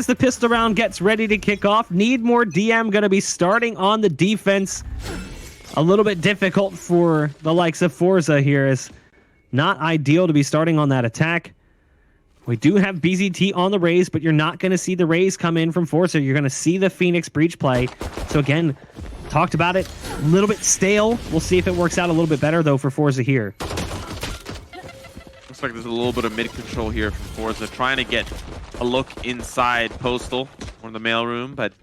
as the pistol round gets ready to kick off, need more DM going to be starting on the defense. A little bit difficult for the likes of forZe here. Is not ideal to be starting on that attack. We do have BZT on the Raze, but you're not going to see the Raze come in from forZe. You're going to see the Phoenix Breach play. So again, talked about it, a little bit stale. We'll see if it works out a little bit better, though, for forZe here. Looks like there's a little bit of mid-control here from forZe, trying to get a look inside Postal, or the mailroom, but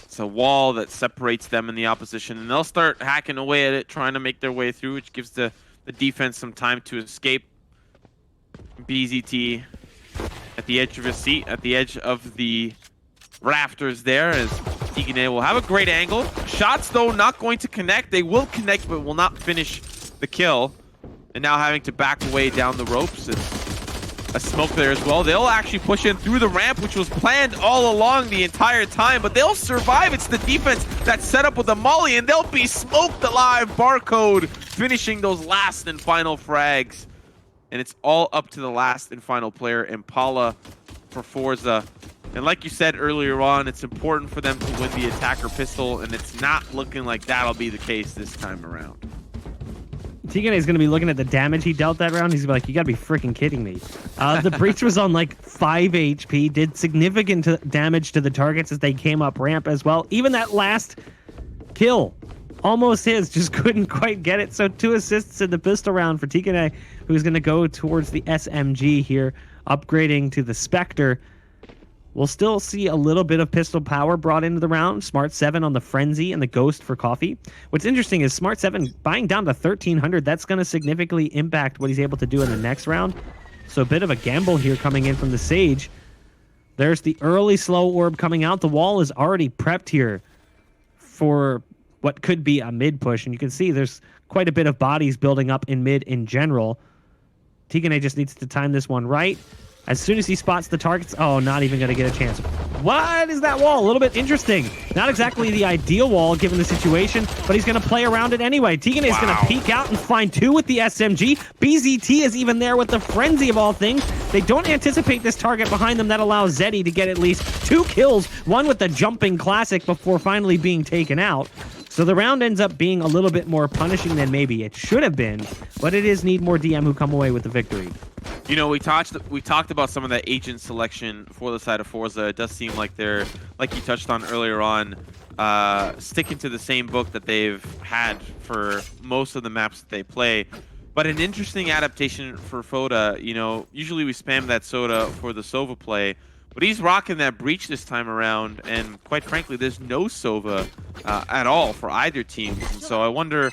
it's a wall that separates them and the opposition, and they'll start hacking away at it, trying to make their way through, which gives the defense some time to escape. BZT at the edge of his seat, at the edge of the rafters there, as Tigane will have a great angle. Shots, though, not going to connect. They will connect, but will not finish the kill. And now having to back away down the ropes. It's a smoke there as well. They'll actually push in through the ramp, which was planned all along the entire time, but they'll survive. It's the defense that's set up with a molly, and they'll be smoked alive. Barcode finishing those last and final frags. And it's all up to the last and final player, Impala, for forZe. And like you said earlier on, it's important for them to win the attacker pistol, and it's not looking like that'll be the case this time around. Tigane is going to be looking at the damage he dealt that round. He's like, you got to be freaking kidding me. The Breach was on like 5 HP, did significant damage to the targets as they came up ramp as well. Even that last kill, almost his, just couldn't quite get it. So 2 assists in the pistol round for Tigane, who's going to go towards the SMG here, upgrading to the Spectre. We'll still see a little bit of pistol power brought into the round. Smart 7 on the Frenzy and the Ghost for Coffee. What's interesting is Smart 7 buying down to 1,300. That's going to significantly impact what he's able to do in the next round. So a bit of a gamble here coming in from the Sage. There's the early slow orb coming out. The wall is already prepped here for what could be a mid push. And you can see there's quite a bit of bodies building up in mid in general. Tigane just needs to time this one right. As soon as he spots the targets, oh, not even going to get a chance. What is that wall? A little bit interesting. Not exactly the ideal wall given the situation, but he's going to play around it anyway. Tigane is going to peek out and find 2 with the SMG. BZT is even there with the Frenzy of all things. They don't anticipate this target behind them. That allows Zeddy to get at least 2 kills, one with the jumping classic before finally being taken out. So the round ends up being a little bit more punishing than maybe it should have been, but it is need more DM who come away with the victory. You know, we talked about some of that agent selection for the side of forZe. It does seem like they're, like you touched on earlier on, sticking to the same book that they've had for most of the maps that they play. But an interesting adaptation for Foda, you know, usually we spam that soda for the Sova play, but he's rocking that Breach this time around, and quite frankly, there's no Sova at all for either team. And so I wonder,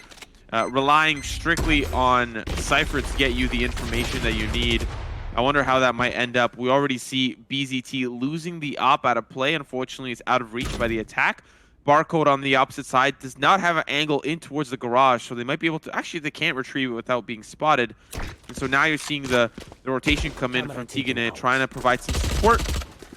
relying strictly on Cypher to get you the information that you need, I wonder how that might end up. We already see BZT losing the op out of play. Unfortunately, it's out of reach by the attack. Barcode on the opposite side does not have an angle in towards the garage, so they might be able to... Actually, they can't retrieve it without being spotted. And so now you're seeing the rotation come in from Tigane, trying to provide some support.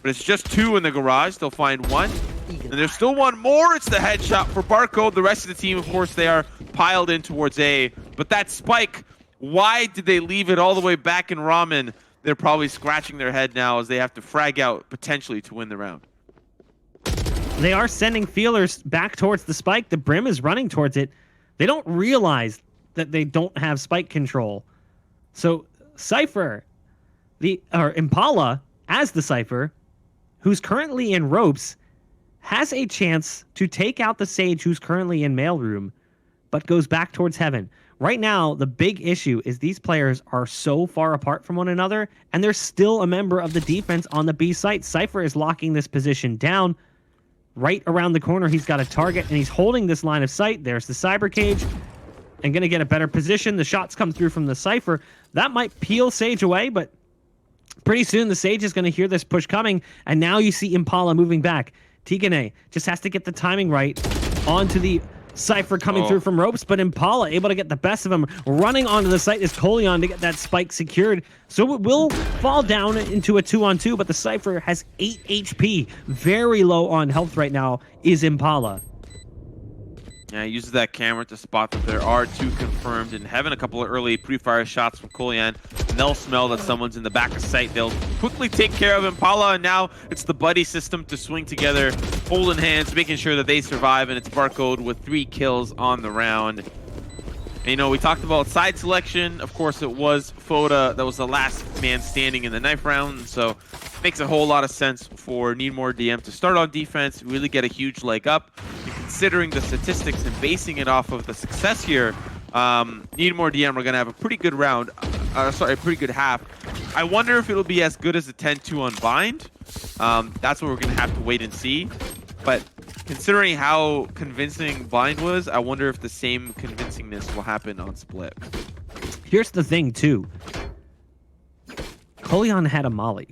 But it's just 2 in the garage. They'll find 1. And there's still 1 more. It's the headshot for Barcode. The rest of the team, of course, they are piled in towards A. But that spike, why did they leave it all the way back in Ramen? They're probably scratching their head now as they have to frag out potentially to win the round. They are sending feelers back towards the spike. The Brim is running towards it. They don't realize that they don't have spike control. So Cypher, or Impala, as the Cypher, who's currently in ropes, has a chance to take out the Sage who's currently in mailroom, but goes back towards heaven. Right now, the big issue is these players are so far apart from one another, and there's still a member of the defense on the B site. Cypher is locking this position down. Right around the corner, he's got a target, and he's holding this line of sight. There's the Cyber Cage, and going to get a better position. The shots come through from the Cypher. That might peel Sage away, but pretty soon the Sage is going to hear this push coming, and now you see Impala moving back. Tigane just has to get the timing right onto the Cypher coming through from ropes, but Impala able to get the best of him. Running onto the site is Colion to get that spike secured. So it will fall down into a 2-on-2, but the Cypher has 8 HP. Very low on health right now is Impala. Yeah, he uses that camera to spot that there are 2 confirmed in heaven. A couple of early pre-fire shots from Kolyan, and they'll smell that someone's in the back of sight. They'll quickly take care of Impala, and now it's the buddy system to swing together, holding hands, making sure that they survive, and it's Barcode with 3 kills on the round. And, you know, we talked about side selection. Of course, it was FOTA that was the last man standing in the knife round, so it makes a whole lot of sense for nmDM to start on defense, really get a huge leg up. And considering the statistics and basing it off of the success here, nmDM are going to have a pretty good round, a pretty good half. I wonder if it'll be as good as the 10-2 on Bind. That's what we're going to have to wait and see. But considering how convincing Bind was, I wonder if the same convincingness will happen on Split. Here's the thing, too. Kolyan had a molly.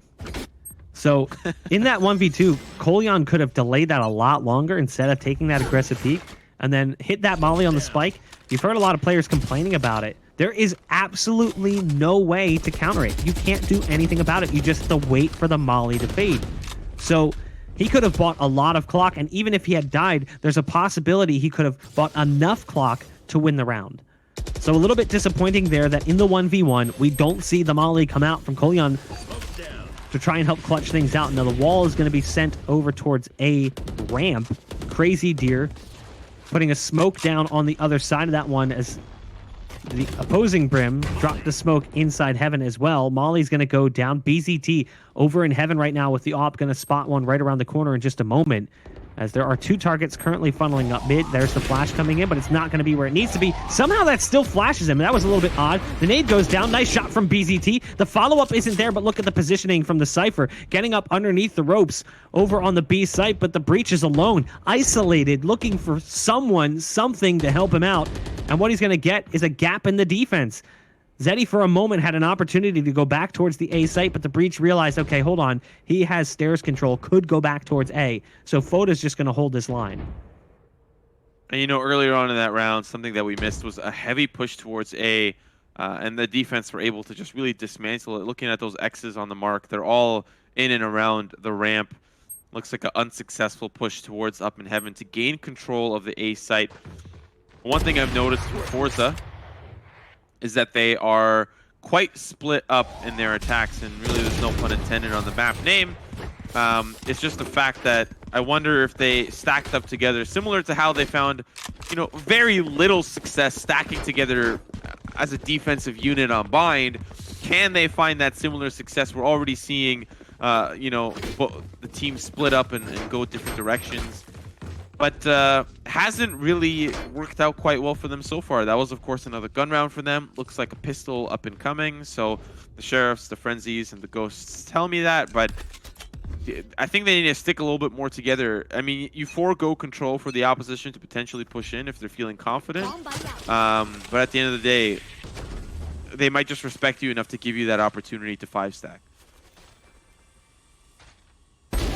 So in that 1v2, Kolyan could have delayed that a lot longer instead of taking that aggressive peek and then hit that molly on the spike. You've heard a lot of players complaining about it. There is absolutely no way to counter it. You can't do anything about it. You just have to wait for the molly to fade. So he could have bought a lot of clock, and even if he had died, there's a possibility he could have bought enough clock to win the round. So a little bit disappointing there that in the 1v1, we don't see the molly come out from Kolyan to try and help clutch things out. Now the wall is going to be sent over towards a ramp. Crazy Deer putting a smoke down on the other side of that one as the opposing Brim dropped the smoke inside heaven as well. Molly's going to go down. BZT over in heaven right now with the op, going to spot one right around the corner in just a moment, as there are 2 targets currently funneling up mid. There's the flash coming in, but it's not going to be where it needs to be. Somehow that still flashes him. That was a little bit odd. The nade goes down. Nice shot from BZT. The follow-up isn't there, but look at the positioning from the Cypher. Getting up underneath the ropes over on the B site, but the Breach is alone, isolated, looking for someone, something to help him out. And what he's going to get is a gap in the defense. Zeddy, for a moment, had an opportunity to go back towards the A site, but the Breach realized, okay, hold on. He has stairs control, could go back towards A. So FOTA's just going to hold this line. And, you know, earlier on in that round, something that we missed was a heavy push towards A, and the defense were able to just really dismantle it. Looking at those X's on the mark, they're all in and around the ramp. Looks like an unsuccessful push towards Up in Heaven to gain control of the A site. One thing I've noticed with forZe is that they are quite split up in their attacks, and really there's no pun intended on the map name. It's just the fact that I wonder if they stacked up together, similar to how they found, you know, very little success stacking together as a defensive unit on Bind. Can they find that similar success? We're already seeing, you know, the team split up and go different directions. But hasn't really worked out quite well for them so far. That was, of course, another gun round for them. Looks like a pistol up and coming. So the Sheriffs, the Frenzies, and the Ghosts tell me that. But I think they need to stick a little bit more together. I mean, you forego control for the opposition to potentially push in if they're feeling confident. But at the end of the day, they might just respect you enough to give you that opportunity to 5-stack.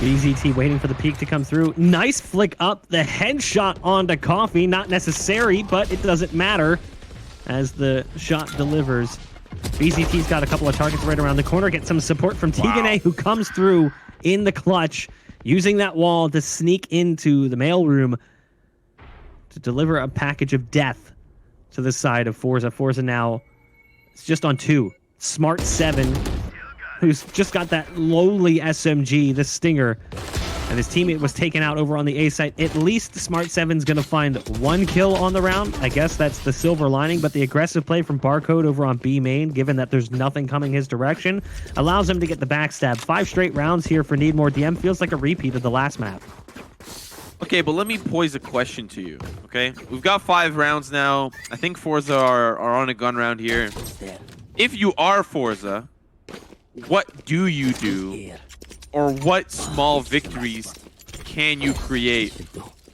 BZT waiting for the peek to come through. Nice flick up. The headshot onto Coffee. Not necessary, but it doesn't matter as the shot delivers. BZT's got a couple of targets right around the corner. Get some support from Tigane, who comes through in the clutch, using that wall to sneak into the mailroom to deliver a package of death to the side of forZe. forZe now, it's just on 2. Smart 7, who's just got that lowly SMG, the Stinger, and his teammate was taken out over on the A site. At least Smart 7's going to find 1 kill on the round. I guess that's the silver lining, but the aggressive play from Barcode over on B main, given that there's nothing coming his direction, allows him to get the backstab. 5 straight rounds here for nmDM. Feels like a repeat of the last map. Okay, but let me pose a question to you, okay? We've got 5 rounds now. I think forZe are on a gun round here. If you are forZe, what do you do, or what small victories can you create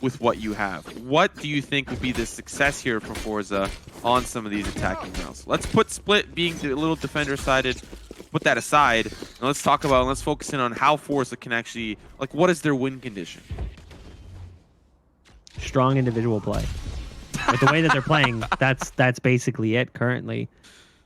with what you have? What do you think would be the success here for forZe on some of these attacking rounds? Let's put Split being a little defender-sided, put that aside, and let's talk about, and let's focus in on how forZe can actually, like, what is their win condition? Strong individual play. With the way that they're playing, that's basically it currently.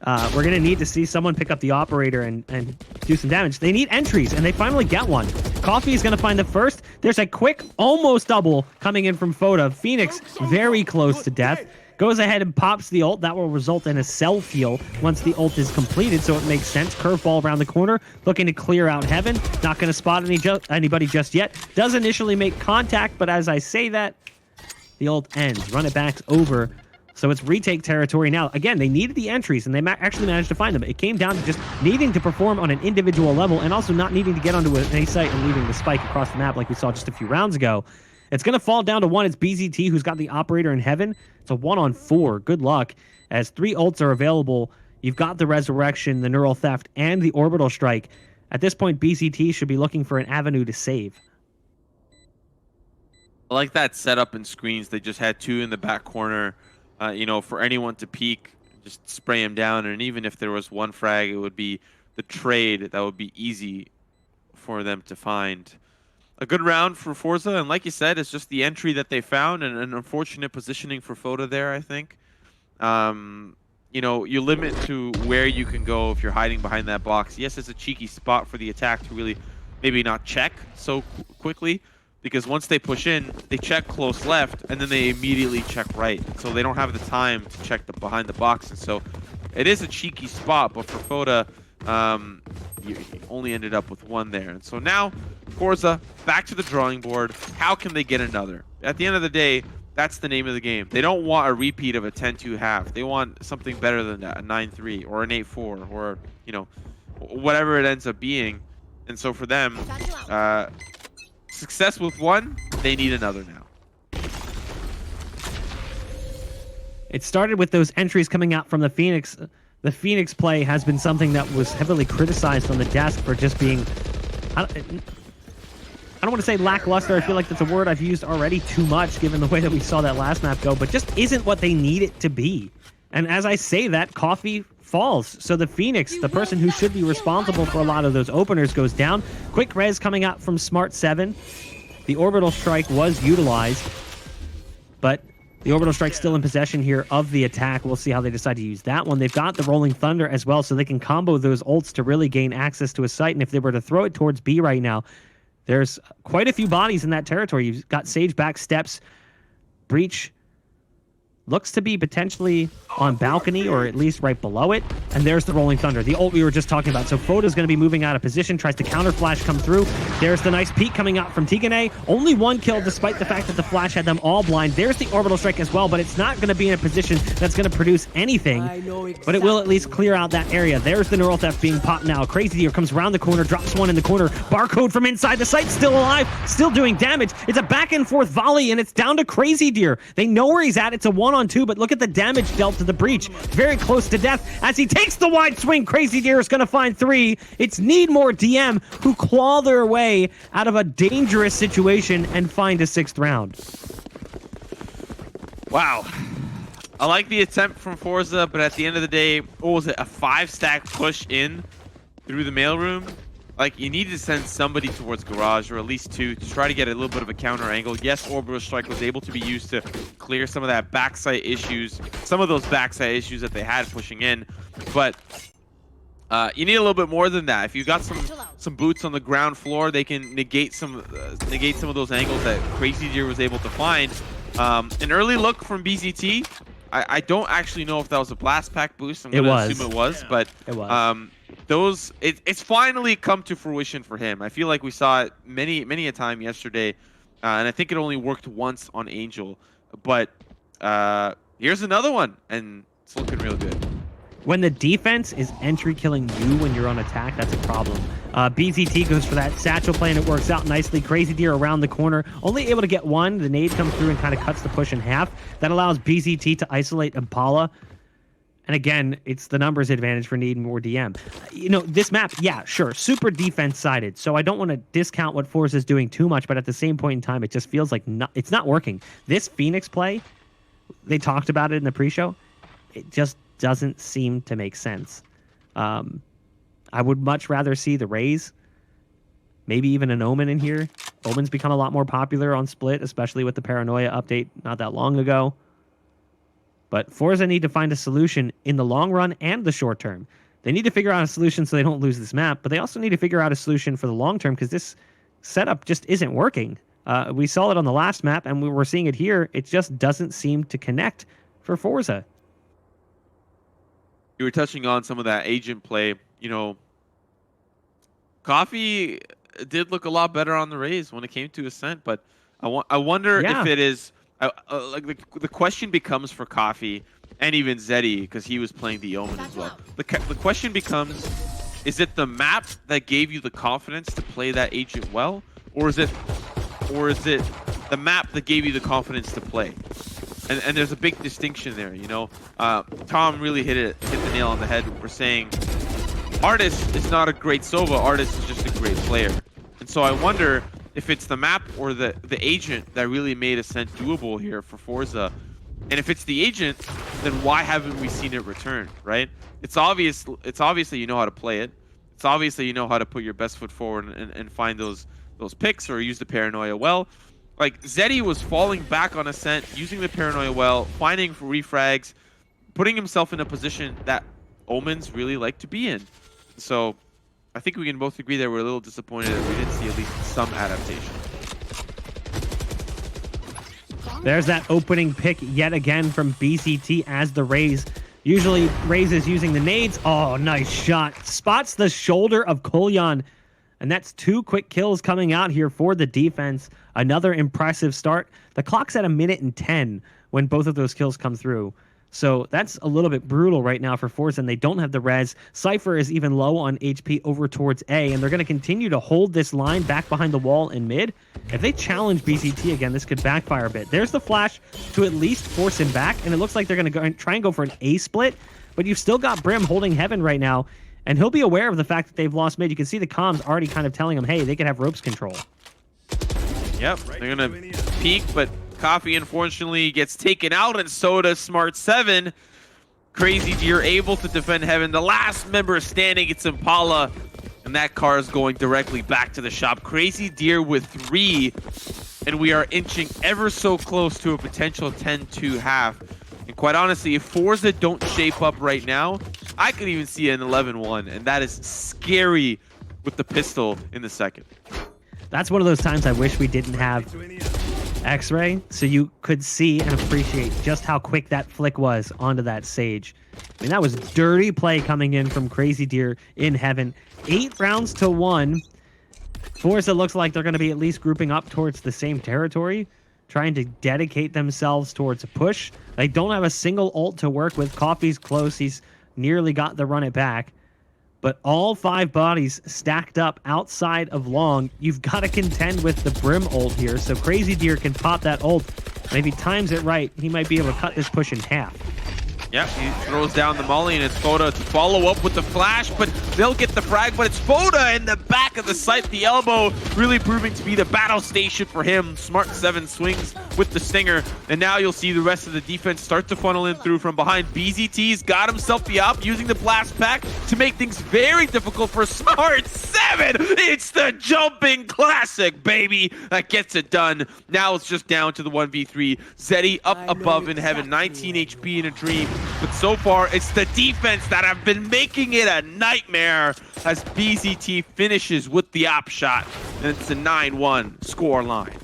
We're going to need to see someone pick up the operator and do some damage. They need entries, and they finally get one. Coffee is going to find the first. There's a quick, almost double coming in from Foda. Phoenix very close to death. Goes ahead and pops the ult. That will result in a self-heal once the ult is completed, so it makes sense. Curveball around the corner, looking to clear out Heaven. Not going to spot anybody just yet. Does initially make contact, but as I say that, the ult ends. Run it back over. So it's retake territory now. Again, they needed the entries, and they actually managed to find them. It came down to just needing to perform on an individual level and also not needing to get onto an A site and leaving the spike across the map like we saw just a few rounds ago. It's going to fall down to one. It's BZT who's got the operator in Heaven. It's a 1-on-4. Good luck. As 3 ults are available, you've got the Resurrection, the Neural Theft, and the Orbital Strike. At this point, BZT should be looking for an avenue to save. I like that setup and screens. They just had 2 in the back corner. You know, for anyone to peek, just spray him down. And even if there was 1 frag, it would be the trade that would be easy for them to find. A good round for forZe, and like you said, it's just the entry that they found and an unfortunate positioning for Foda there, I think. You know, you limit to where you can go if you're hiding behind that box. Yes, it's a cheeky spot for the attack to really maybe not check so quickly, because once they push in, they check close left, and then they immediately check right. So they don't have the time to check behind the box. And so it is a cheeky spot, but for Foda, you only ended up with 1 there. And so now, forZe, back to the drawing board. How can they get another? At the end of the day, that's the name of the game. They don't want a repeat of a 10-2 half. They want something better than that, a 9-3 or an 8-4 or, you know, whatever it ends up being. And so for them, success with 1, they need another now. It started with those entries coming out from the Phoenix. The Phoenix play has been something that was heavily criticized on the desk for just being... I don't want to say lackluster. I feel like that's a word I've used already too much given the way that we saw that last map go, but just isn't what they need it to be. And as I say that, Coffee falls. So the Phoenix, the person who should be responsible for a lot of those openers, goes down. Quick res coming out from Smart 7. The Orbital Strike was utilized, but the Orbital Strike's still in possession here of the attack. We'll see how they decide to use that one. They've got the Rolling Thunder as well, so they can combo those ults to really gain access to a site. And if they were to throw it towards B right now, there's quite a few bodies in that territory. You've got Sage back steps. Breach looks to be potentially on balcony or at least right below it. And there's the Rolling Thunder, the ult we were just talking about. So Foda's going to be moving out of position, tries to counter flash come through. There's the nice peek coming out from Tigane. Only 1 kill despite the fact that the flash had them all blind. There's the Orbital Strike as well, but it's not going to be in a position that's going to produce anything. But it will at least clear out that area. There's the Neural Theft being popped now. Crazy Deer comes around the corner, drops 1 in the corner. Barcode from inside the site, still alive, still doing damage. It's a back and forth volley, and it's down to Crazy Deer. They know where he's at. It's a 1-on-2, but look at the damage dealt to the Breach. Very close to death as he takes the wide swing. Crazy Deer is going to find 3. It's nmDM who claw their way out of a dangerous situation and find a 6th round. Wow. I like the attempt from forZe, but at the end of the day, what was it? A 5-stack push in through the mailroom? Like, you need to send somebody towards garage, or at least 2, to try to get a little bit of a counter angle. Yes, Orbital Strike was able to be used to clear some of that backside issues, some of those backside issues that they had pushing in, but you need a little bit more than that. If you got some boots on the ground floor, they can negate some of those angles that Crazy Deer was able to find. An early look from BZT. I don't actually know if that was a blast pack boost. I'm gonna assume it was, but it was. It's finally come to fruition for him. I feel like we saw it many a time yesterday, and I think it only worked once on Angel. But here's another one, and it's looking real good. When the defense is entry killing you when you're on attack, that's a problem. BZT goes for that satchel play, and it works out nicely. Crazy Deer around the corner, only able to get 1. The nade comes through and kind of cuts the push in half. That allows BZT to isolate Impala. And again, it's the numbers advantage for nmDM. You know, this map, yeah, sure, super defense-sided, so I don't want to discount what forZe is doing too much, but at the same point in time, it just feels like it's not working. This Phoenix play, they talked about it in the pre-show, it just doesn't seem to make sense. I would much rather see the Raze, maybe even an Omen in here. Omen's become a lot more popular on Split, especially with the Paranoia update not that long ago. But forZe need to find a solution in the long run and the short term. They need to figure out a solution so they don't lose this map, but they also need to figure out a solution for the long term, because this setup just isn't working. We saw it on the last map, and we were seeing it here. It just doesn't seem to connect for forZe. You were touching on some of that agent play. You know, Coffee did look a lot better on the Raze when it came to Ascent, but I wonder if it is like the question becomes for Coffee and even Zeddy, because he was playing the Omen as well. The question becomes, is it the map that gave you the confidence to play that agent well, or is it the map that gave you the confidence to play? And there's a big distinction there, you know. Tom really hit the nail on the head. We're saying Artist is not a great Sova. Artist is just a great player. And so I wonder if it's the map or the agent that really made Ascent doable here for forZe. And if it's the agent, then why haven't we seen it return, right? It's obviously you know how to play it. It's obviously you know how to put your best foot forward and find those picks or use the paranoia well. Like, Zeddy was falling back on Ascent, using the paranoia well, finding refrags, putting himself in a position that Omens really like to be in. So I think we can both agree that we're a little disappointed that we didn't see at least some adaptation. There's that opening pick yet again from BCT as the Raze. Usually Raze is using the nades. Oh, nice shot. Spots the shoulder of Kolyan. And that's 2 quick kills coming out here for the defense. Another impressive start. The clock's at 1:10 when both of those kills come through. So that's a little bit brutal right now for forZe, and they don't have the res. Cypher is even low on HP over towards A, and they're going to continue to hold this line back behind the wall in mid. If they challenge BCT again, this could backfire a bit. There's the flash to at least force him back, and it looks like they're going to try and go for an A split, but you've still got Brim holding Heaven right now, and he'll be aware of the fact that they've lost mid. You can see the comms already kind of telling him, hey, they could have ropes control. Yep, they're going to peek, but Coffee unfortunately gets taken out, and so does Smart7. Crazy Deer able to defend Heaven. The last member standing, it's Impala, and that car is going directly back to the shop. Crazy Deer with 3, and we are inching ever so close to a potential 10-2 half. And quite honestly, if forZe don't shape up right now, I could even see an 11-1, and that is scary with the pistol in the second. That's one of those times I wish we didn't have X-Ray, so you could see and appreciate just how quick that flick was onto that Sage. I mean, that was dirty play coming in from Crazy Deer in Heaven. 8 rounds to 1. forZe looks like they're going to be at least grouping up towards the same territory, trying to dedicate themselves towards a push. They don't have a single ult to work with. Coffee's close. He's nearly got the run it back. But all 5 bodies stacked up outside of long. You've got to contend with the Brim ult here. So Crazy Deer can pop that ult. Maybe times it right. He might be able to cut this push in half. Yep, he throws down the molly, and it's Foda to follow up with the flash, but they'll get the frag, but it's Foda in the back of the site, the elbow, really proving to be the battle station for him. Smart7 swings with the stinger, and now you'll see the rest of the defense start to funnel in through from behind. BZT's got himself the up, using the blast pack to make things very difficult for Smart7. It's the jumping classic, baby, that gets it done. Now it's just down to the 1v3. Zeddy up above in Heaven, 19 HP in a dream. But so far, it's the defense that have been making it a nightmare as BZT finishes with the op shot. And it's a 9-1 score line.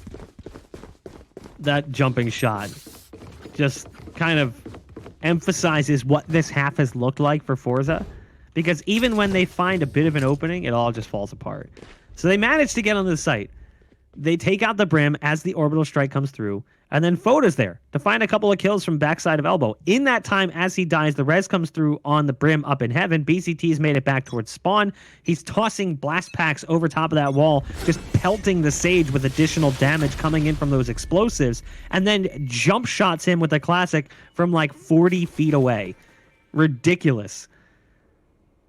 That jumping shot just kind of emphasizes what this half has looked like for forZe. Because even when they find a bit of an opening, it all just falls apart. So they managed to get onto the site. They take out the Brim as the orbital strike comes through. And then Foda's there to find a couple of kills from backside of elbow. In that time, as he dies, the res comes through on the Brim up in Heaven. BCT's made it back towards spawn. He's tossing blast packs over top of that wall, just pelting the Sage with additional damage coming in from those explosives, and then jump shots him with a classic from like 40 feet away. Ridiculous.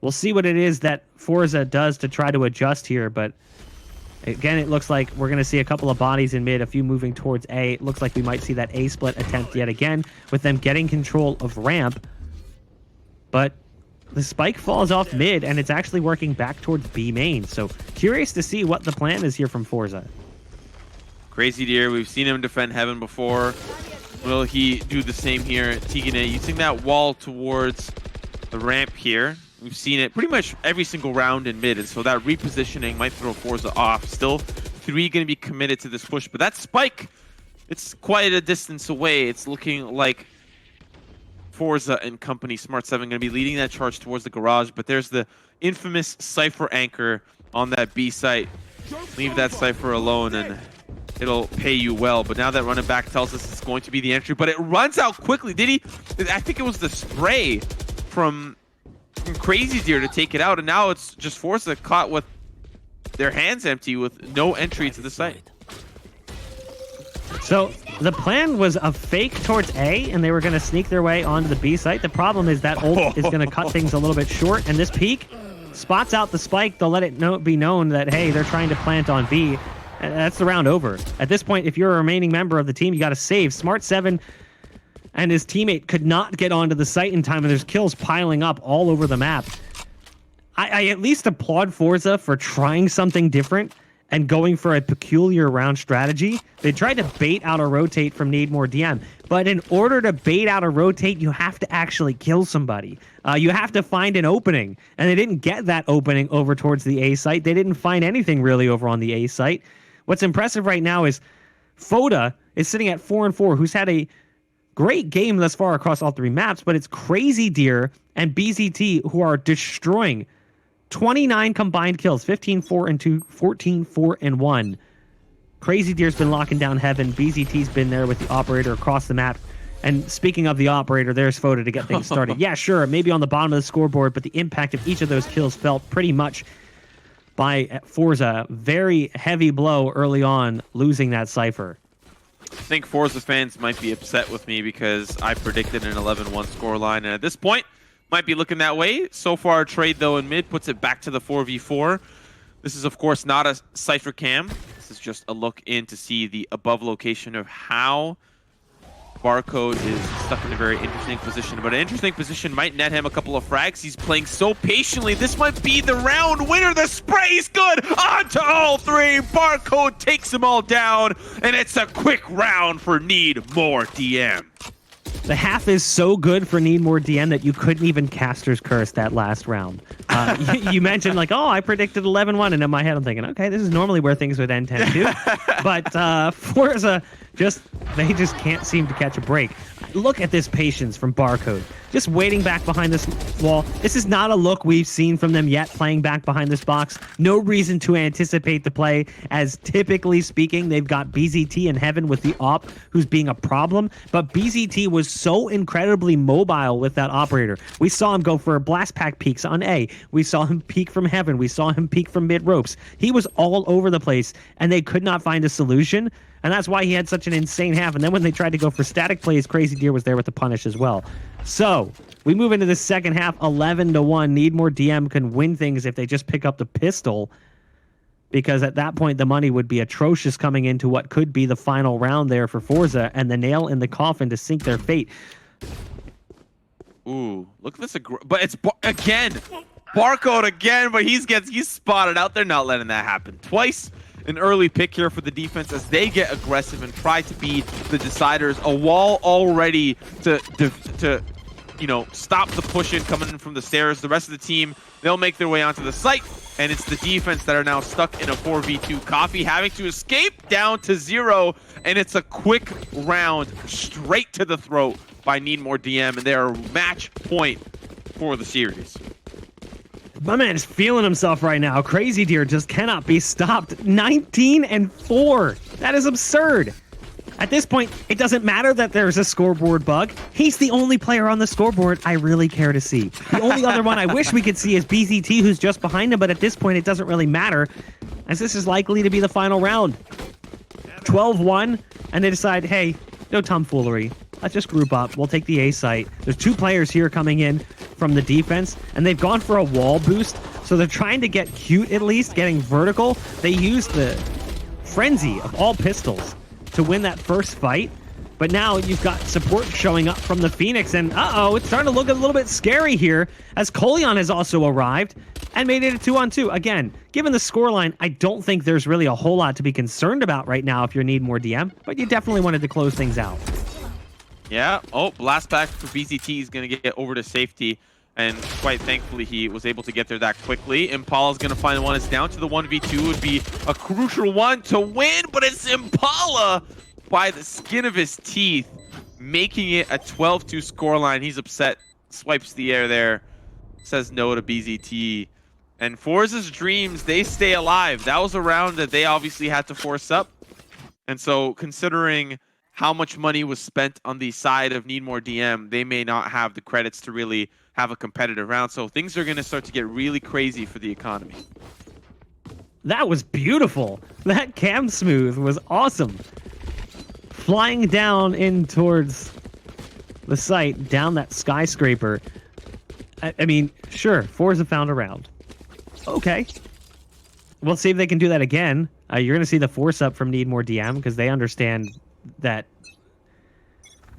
We'll see what it is that forZe does to try to adjust here, but again, it looks like we're going to see a couple of bodies in mid, a few moving towards A. It looks like we might see that A split attempt yet again with them getting control of ramp. But the spike falls off mid, and it's actually working back towards B main. So curious to see what the plan is here from forZe. Crazy Deer, we've seen him defend Heaven before. Will he do the same here? Tigane using that wall towards the ramp here. We've seen it pretty much every single round in mid, and so that repositioning might throw forZe off. Still Map3 going to be committed to this push, but that spike, it's quite a distance away. It's looking like forZe and company Smart7 going to be leading that charge towards the garage, but there's the infamous Cypher anchor on that B site. Leave that Cypher alone and it'll pay you well. But now that running back tells us it's going to be the entry, but it runs out quickly. Did he? I think it was the spray from Crazy Deer to take it out, and now it's just forZe caught with their hands empty with no entry to the site. So the plan was a fake towards A, and they were going to sneak their way onto the B site. The problem is that ult is going to cut things a little bit short, and this peek spots out the spike. They'll let it be known that, hey, they're trying to plant on B. And that's the round over. At this point, if you're a remaining member of the team, you got to save. Smart7 and his teammate could not get onto the site in time, and there's kills piling up all over the map. I at least applaud forZe for trying something different and going for a peculiar round strategy. They tried to bait out a rotate from nmDM, but in order to bait out a rotate, you have to actually kill somebody. You have to find an opening, and they didn't get that opening over towards the A site. They didn't find anything really over on the A site. What's impressive right now is Foda is sitting at 4-4, who's had a great game thus far across all three maps, but it's Crazy Deer and BZT who are destroying 29 combined kills, 15-4 and 2, 14-4 and 1. Crazy Deer's been locking down Heaven. BZT's been there with the operator across the map. And speaking of the operator, there's Foda to get things started. Yeah, sure, maybe on the bottom of the scoreboard, but the impact of each of those kills felt pretty much by forZe. Very heavy blow early on, losing that Cypher. I think forZe fans might be upset with me because I predicted an 11-1 scoreline, and at this point, might be looking that way. So far, trade, though, in mid puts it back to the 4v4. This is, of course, not a Cypher cam. This is just a look in to see the above location of how Barcode is stuck in a very interesting position. But an interesting position might net him a couple of frags. He's playing so patiently. This might be the round winner. The spray's good. On to all three. Barcode takes them all down. And it's a quick round for nmDM. The half is so good for nmDM that you couldn't even Caster's Curse that last round. You mentioned, like, oh, I predicted 11-1, and in my head I'm thinking, okay, this is normally where things would end 10-2. But forZe, they just can't seem to catch a break. Look at this patience from Barcode. Just waiting back behind this wall. This is not a look we've seen from them yet, playing back behind this box. No reason to anticipate the play, as typically speaking, they've got BZT and Heaven with the op, who's being a problem. But BZT was so incredibly mobile with that operator. We saw him go for blast pack peeks on A. We saw him peek from Heaven. We saw him peek from mid ropes. He was all over the place, and they could not find a solution. And that's why he had such an insane half. And then when they tried to go for static plays, Crazy Deer was there with the punish as well. So we move into the second half, 11-1. nmDM can win things if they just pick up the pistol, because at that point the money would be atrocious coming into what could be the final round there for forZe, and the nail in the coffin to sink their fate. Ooh, look at this. But it's again, Barcode again, but he's spotted out. They're not letting that happen twice. An early pick here for the defense as they get aggressive and try to be the deciders. A wall already to stop the push in coming in from the stairs. The rest of the team, they'll make their way onto the site, and it's the defense that are now stuck in a 4v2. Coffee having to escape down to 0, and it's a quick round straight to the throat by nmDM, and they're match point for the series. My man is feeling himself right now. Crazy Deer just cannot be stopped. 19-4. That is absurd. At this point, it doesn't matter that there's a scoreboard bug. He's the only player on the scoreboard I really care to see. The only other one I wish we could see is BZT, who's just behind him, but at this point, it doesn't really matter, as this is likely to be the final round. 12-1, and they decide, hey, no tomfoolery. Let's just group up. We'll take the A site. There's two players here coming in from the defense, and they've gone for a wall boost, so they're trying to get cute at least, getting vertical. They used the Frenzy of all pistols to win that first fight, but now you've got support showing up from the Phoenix, and uh-oh, it's starting to look a little bit scary here, as Colion has also arrived and made it a 2-on-2. Again, given the scoreline, I don't think there's really a whole lot to be concerned about right now if you need more DM, but you definitely wanted to close things out. Yeah. Oh, blast back for BZT is going to get over to safety. And quite thankfully, he was able to get there that quickly. Impala's going to find one. It's down to the 1v2. It would be a crucial one to win, but it's Impala by the skin of his teeth, making it a 12-2 scoreline. He's upset, swipes the air there, says no to BZT. And forZe's dreams, they stay alive. That was a round that they obviously had to force up. And so considering how much money was spent on the side of nmDM, they may not have the credits to really have a competitive round. So things are going to start to get really crazy for the economy. That was beautiful. That cam smooth was awesome. Flying down in towards the site, down that skyscraper. I mean, sure, forZe found a round. Okay. We'll see if they can do that again. You're going to see the force up from nmDM because they understand that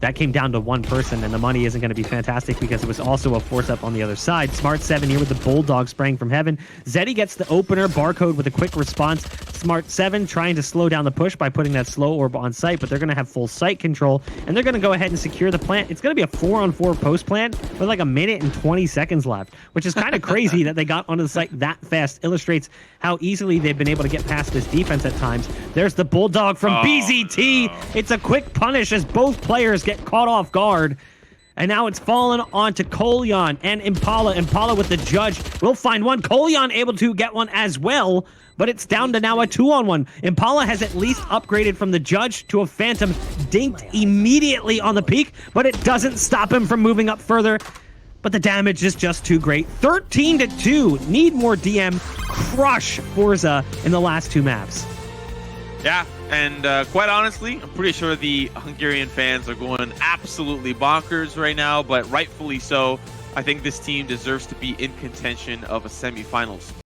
that came down to one person, and the money isn't going to be fantastic because it was also a force up on the other side. Smart7 here with the Bulldog spraying from heaven. Zeddy gets the opener, Barcode with a quick response. Smart7 trying to slow down the push by putting that slow orb on site, but they're going to have full site control, and they're going to go ahead and secure the plant. It's going to be a 4-on-4 post plant with like 1:20 seconds left, which is kind of crazy that they got onto the site that fast. Illustrates how easily they've been able to get past this defense at times. There's the Bulldog from BZT. No. It's a quick punish as both players get caught off guard. And now it's fallen onto Kolyan and Impala. Impala with the judge will find one. Kolyan able to get one as well, but it's down to now a 2-on-1. Impala has at least upgraded from the judge to a Phantom, dinked immediately on the peak, but it doesn't stop him from moving up further. But the damage is just too great. 13-2. nmDM crush forZe in the last two maps. Yeah, and quite honestly, I'm pretty sure the Hungarian fans are going absolutely bonkers right now, but rightfully so. I think this team deserves to be in contention of a semifinals.